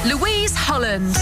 Louise Hulland.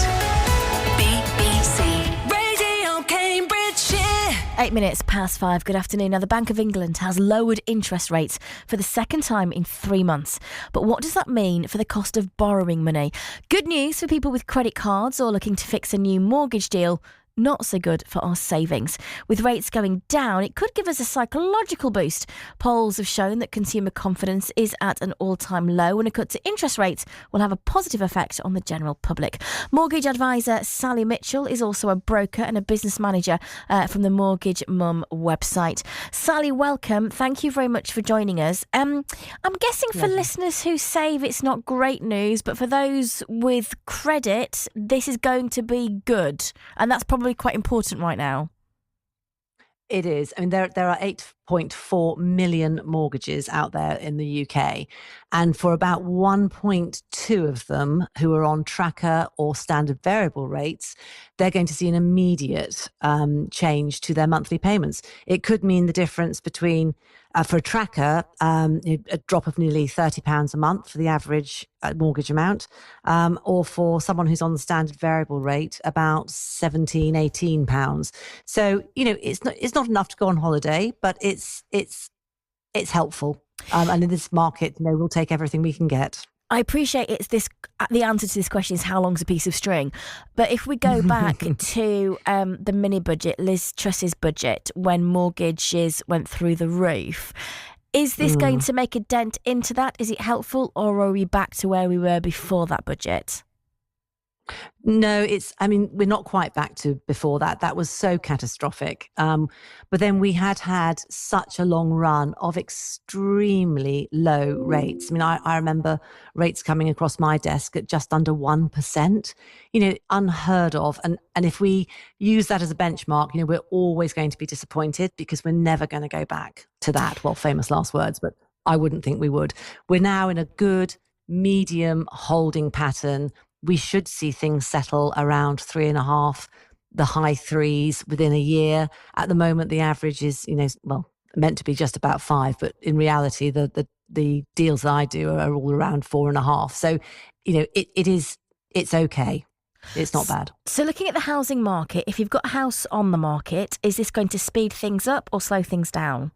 BBC. Radio Cambridgeshire. 8 minutes past 5. Good afternoon. Now, the Bank of England has lowered interest rates for the second time in 3 months. But what does that mean for the cost of borrowing money? Good news for people with credit cards or looking to fix a new mortgage deal. Not so good for our savings. With rates going down, it could give us a psychological boost. Polls have shown that consumer confidence is at an all-time low, and a cut to interest rates will have a positive effect on the general public. Mortgage advisor Sally Mitchell is also a broker and a business manager from the Mortgage Mum website. Sally, welcome. Thank you very much for joining us. I'm guessing for listeners who save, it's not great news, but for those with credit, this is going to be good. And that's probably quite important right now. It is. I mean, there are 8.4 million mortgages out there in the UK. And for about 1.2 of them who are on tracker or standard variable rates, they're going to see an immediate change to their monthly payments. It could mean the difference between, for a tracker, a drop of nearly £30 a month for the average mortgage amount, or for someone who's on the standard variable rate, about £17, £18. So, it's not enough to go on holiday, but it's helpful. And in this market, we'll take everything we can get. I appreciate the answer to this question is how long's a piece of string. But if we go back to the mini budget, Liz Truss's budget, when mortgages went through the roof, is this going to make a dent into that? Is it helpful, or are we back to where we were before that budget? No, we're not quite back to before that. That was so catastrophic. But then we had such a long run of extremely low rates. I remember rates coming across my desk at just under 1%, unheard of. And if we use that as a benchmark, we're always going to be disappointed because we're never going to go back to that. Well, famous last words, but I wouldn't think we would. We're now in a good medium holding pattern. We should see things settle around 3.5, the high threes within a year. At the moment, the average is, meant to be just about 5, but in reality, the deals that I do are all around 4.5. So, it's okay. It's not bad. So looking at the housing market, if you've got a house on the market, is this going to speed things up or slow things down?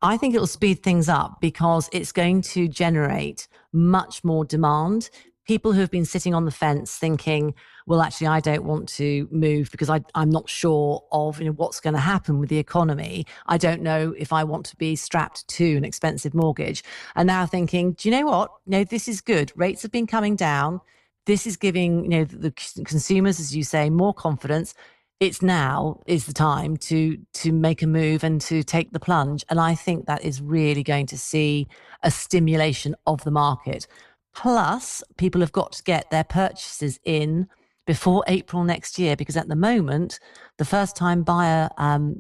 I think it will speed things up because it's going to generate much more demand. People who have been sitting on the fence thinking, well, actually, I don't want to move because I'm not sure of what's going to happen with the economy. I don't know if I want to be strapped to an expensive mortgage. And now thinking, do you know what? No, this is good. Rates have been coming down. This is giving the consumers, as you say, more confidence. It's now is the time to make a move and to take the plunge. And I think that is really going to see a stimulation of the market. Plus, people have got to get their purchases in before April next year, because at the moment, the first-time buyer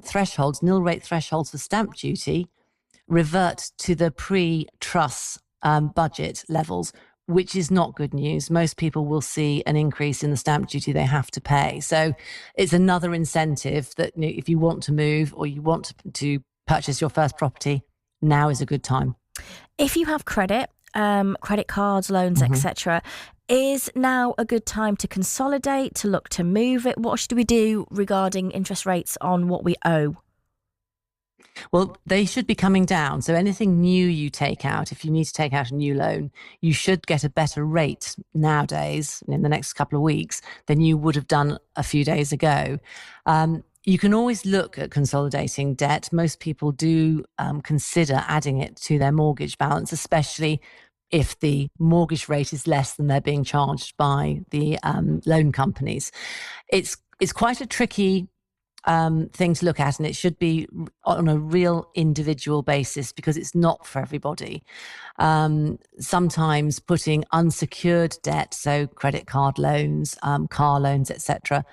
thresholds, nil rate thresholds for stamp duty, revert to the pre-Truss budget levels, which is not good news. Most people will see an increase in the stamp duty they have to pay. So it's another incentive that if you want to move or you want to purchase your first property, now is a good time. If you have credit cards, loans, etc., is now a good time to consolidate, to look to move it? What should we do regarding interest rates on what we owe? Well, they should be coming down. So anything new you take out, if you need to take out a new loan, you should get a better rate nowadays in the next couple of weeks than you would have done a few days ago. You can always look at consolidating debt. Most people do consider adding it to their mortgage balance, especially if the mortgage rate is less than they're being charged by the loan companies. It's quite a tricky thing to look at, and it should be on a real individual basis because it's not for everybody. Sometimes putting unsecured debt, so credit card loans, car loans, etc.,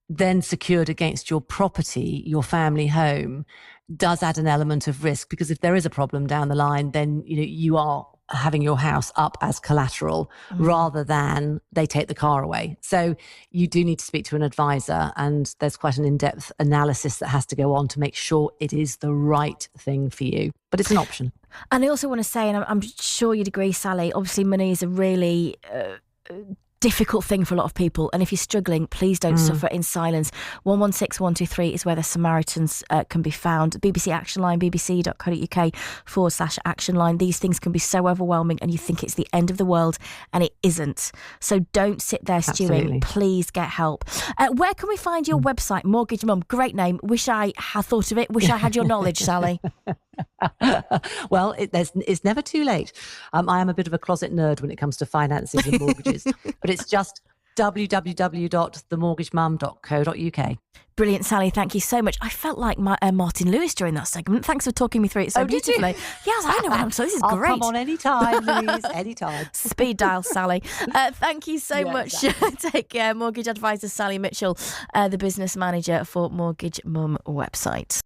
then secured against your property, your family home, does add an element of risk, because if there is a problem down the line, then you are having your house up as collateral rather than they take the car away. So you do need to speak to an advisor, and there's quite an in-depth analysis that has to go on to make sure it is the right thing for you. But it's an option. And I also want to say, and I'm sure you'd agree, Sally, obviously money is a really difficult thing for a lot of people, and if you're struggling, please don't suffer in silence. 116123 is where the Samaritans can be found. BBC Action Line, bbc.co.uk/action line. These things can be so overwhelming and you think it's the end of the world, and it isn't. So don't sit there stewing. Absolutely. Please get help. Where can we find your website? Mortgage Mum, great name. Wish I had thought of it. Wish I had your knowledge, Sally. Well, it's never too late. I am a bit of a closet nerd when it comes to finances and mortgages, but it's just www.themortgagemum.co.uk. Brilliant, Sally. Thank you so much. I felt like Martin Lewis during that segment. Thanks for talking me through it so beautifully. Yes, I know what I'm saying. This is I'll great. come on anytime, Louise, anytime. Speed dial, Sally. Thank you so much. Exactly. Take care. Mortgage advisor Sally Mitchell, the business manager for Mortgage Mum website.